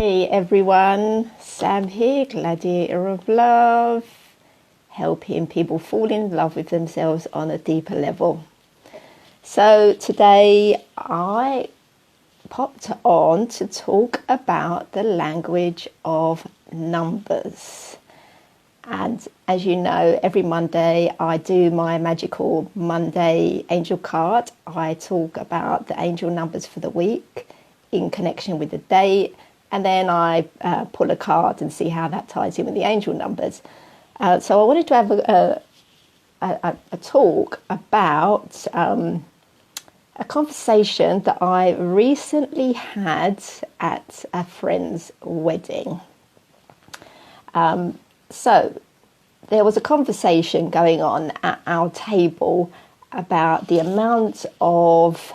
Hey everyone, Sam here, Gladiator of Love, helping people fall in love with themselves on a deeper level. So today I popped on to talk about the language of numbers. And as you know, every Monday I do my magical Monday angel card. I talk about the angel numbers for the week in connection with the date, and then I pull a card and see how that ties in with the angel numbers. So I wanted to have a talk about a conversation that I recently had at a friend's wedding. So there was a conversation going on at our table about the amount of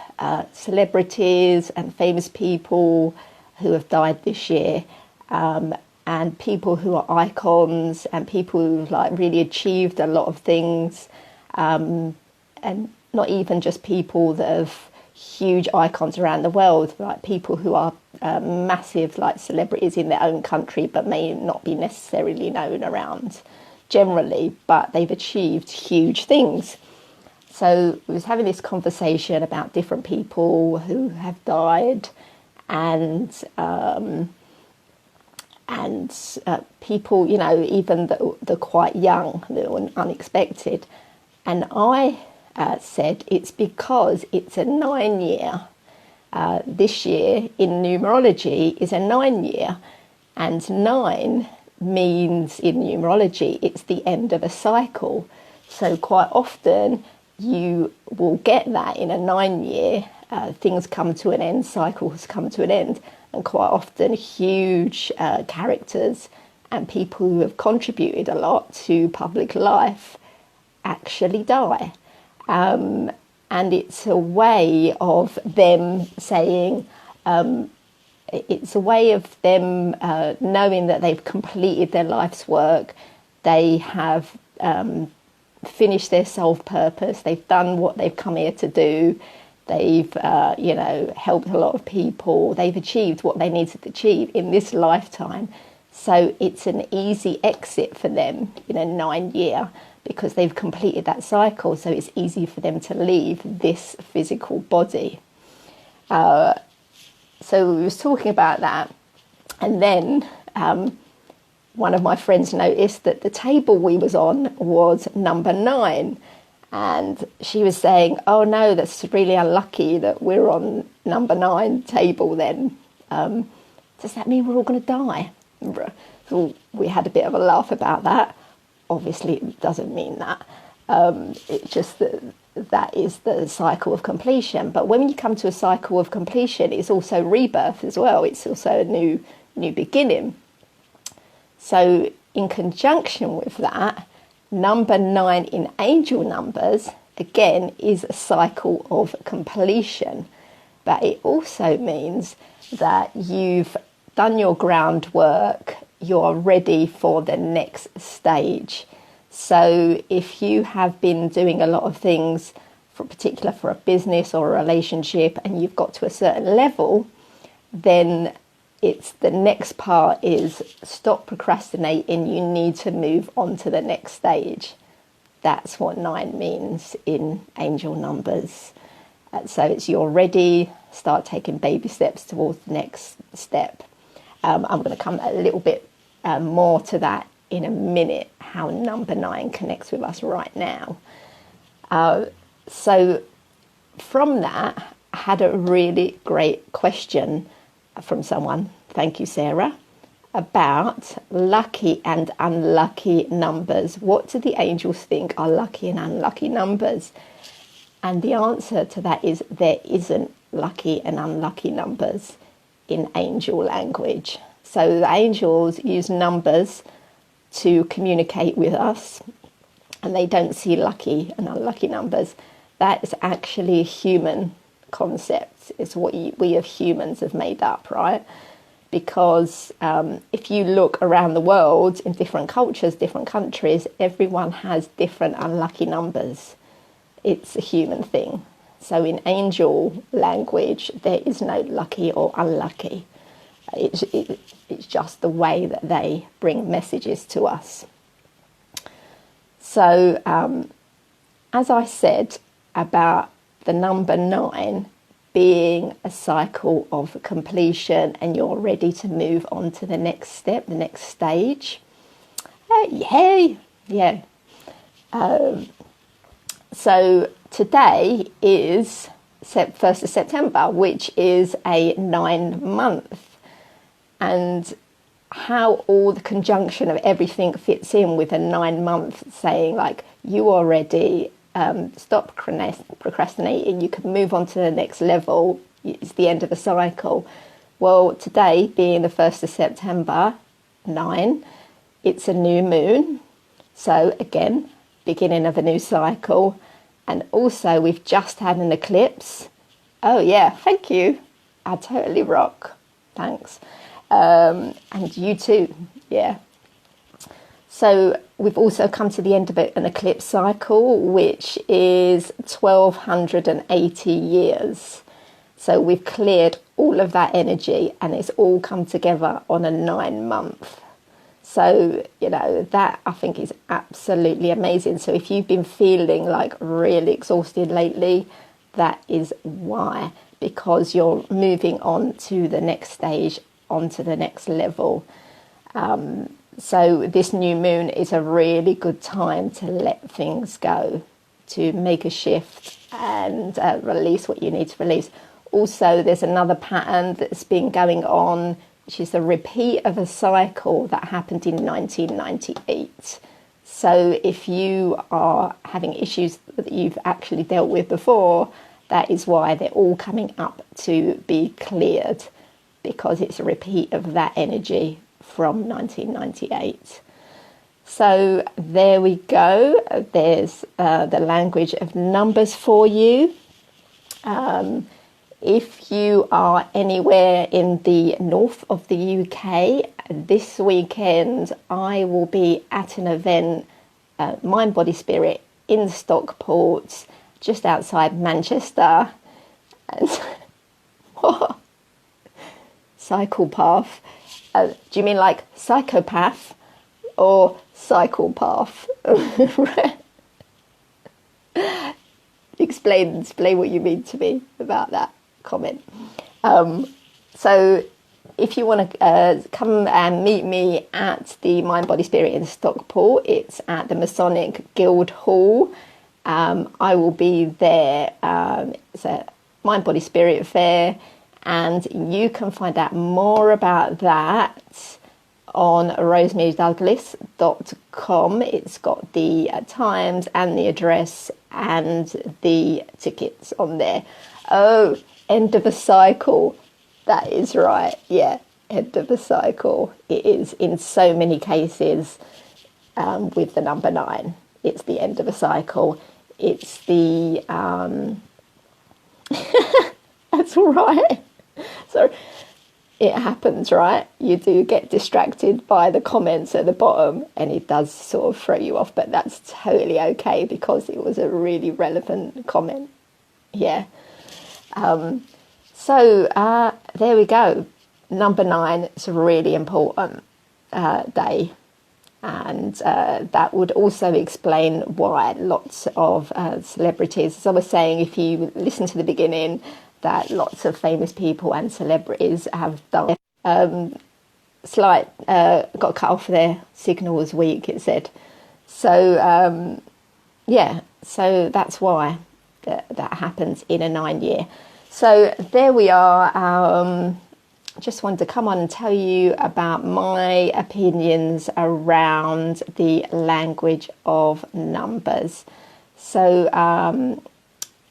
celebrities and famous people who have died this year, and people who are icons and people who've like really achieved a lot of things, and not even just people that have huge icons around the world, like people who are massive like celebrities in their own country but may not be necessarily known around generally, but they've achieved huge things. So we was having this conversation about different people who have died, and people, you know, even the quite young, the unexpected. And I said it's because it's a 9-year. This year in numerology is a 9-year, and 9 means in numerology it's the end of a cycle. So quite often you will get that in a 9-year. Things come to an end, cycles come to an end, and quite often huge characters and people who have contributed a lot to public life actually die. And it's a way of them saying, it's a way of them knowing that they've completed their life's work, they have finished their soul purpose, they've done what they've come here to do, they've helped a lot of people, they've achieved what they needed to achieve in this lifetime. So it's an easy exit for them in a 9-year because they've completed that cycle, so it's easy for them to leave this physical body. So we was talking about that, and then one of my friends noticed that the table we was on was number 9, and she was saying, oh no, that's really unlucky that we're on number 9 table then. Does that mean we're all going to die? So we had a bit of a laugh about that. Obviously it doesn't mean that. It's just that is the cycle of completion. But when you come to a cycle of completion, it's also rebirth as well. It's also a new beginning. So in conjunction with that, number 9 in angel numbers, again, is a cycle of completion. But it also means that you've done your groundwork, you're ready for the next stage. So if you have been doing a lot of things, for a business or a relationship, and you've got to a certain level, then it's the next part is stop procrastinating, you need to move on to the next stage. That's what 9 means in angel numbers. So it's you're ready, start taking baby steps towards the next step. I'm going to come a little bit more to that in a minute, how number 9 connects with us right now. So from that, I had a really great question from someone, thank you Sarah, about lucky and unlucky numbers. What do the angels think are lucky and unlucky numbers? And the answer to that is there isn't lucky and unlucky numbers in angel language. So the angels use numbers to communicate with us, and they don't see lucky and unlucky numbers. That is actually a human concept. It's what we as humans have made up, right? Because if you look around the world in different cultures, different countries, everyone has different unlucky numbers. It's a human thing. So in angel language, there is no lucky or unlucky. It's just the way that they bring messages to us. So, as I said about the number 9 being a cycle of completion and you're ready to move on to the next step, the next stage. Yay! Yeah. So today is 1st of September, which is a 9-month. And how all the conjunction of everything fits in with a 9-month, saying like, you are ready, stop procrastinating, you can move on to the next level, it's the end of a cycle. Well, today being the 1st of September, 9, it's a new moon. So again, beginning of a new cycle. And also we've just had an eclipse. Oh yeah, thank you. I totally rock. Thanks. And you too. Yeah. So we've also come to the end of an eclipse cycle, which is 1280 years. So we've cleared all of that energy and it's all come together on a 9-month. So, you know, that I think is absolutely amazing. So if you've been feeling like really exhausted lately, that is why, because you're moving on to the next stage, onto the next level. So this new moon is a really good time to let things go, to make a shift and release what you need to release. Also, there's another pattern that's been going on, which is a repeat of a cycle that happened in 1998. So if you are having issues that you've actually dealt with before, that is why they're all coming up to be cleared, because it's a repeat of that energy from 1998. So there we go. There's the language of numbers for you. If you are anywhere in the north of the UK, this weekend I will be at an event, Mind Body Spirit, in Stockport, just outside Manchester. And what? Cycle path. Do you mean like psychopath or cycle path? Explain what you mean to me about that comment. So if you want to come and meet me at the Mind Body Spirit in Stockport, it's at the Masonic Guild Hall. I will be there. It's a Mind Body Spirit fair, and you can find out more about that on rosemarydouglas.com. It's got the times and the address and the tickets on there. Oh, end of a cycle. That is right. Yeah, end of a cycle. It is in so many cases with the number 9. It's the end of a cycle. It's the... That's all right. So it happens, right? You do get distracted by the comments at the bottom and it does sort of throw you off, but that's totally okay because it was a really relevant comment. Yeah. So there we go. Number 9 is a really important day. And that would also explain why lots of celebrities, as I was saying, if you listen to the beginning, that lots of famous people and celebrities have done got cut off their signal was weak, it said. So yeah, so that's why that happens in a 9 year. So there we are. Just wanted to come on and tell you about my opinions around the language of numbers. So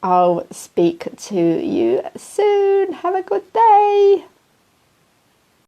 I'll speak to you soon. Have a good day.